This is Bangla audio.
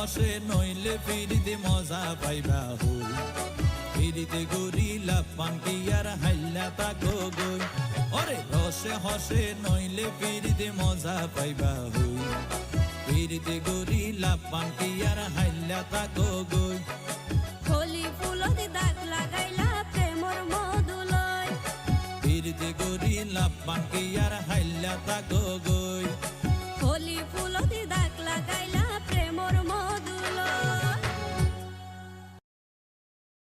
হসে নইলে ফিরিতে মজা পাইবা হই ফিরিতে গরিলা পানকি আর হাইলা তাকো গই ওরে রসে হসে নইলে ফিরিতে মজা পাইবা হই ফিরিতে গরিলা পানকি আর হাইলা তাকো গই কলি ফুলতি দাগ লাগাইলা প্রেমর মধুলয় ফিরিতে গরিলা পানকি আর হাইলা তাকো গই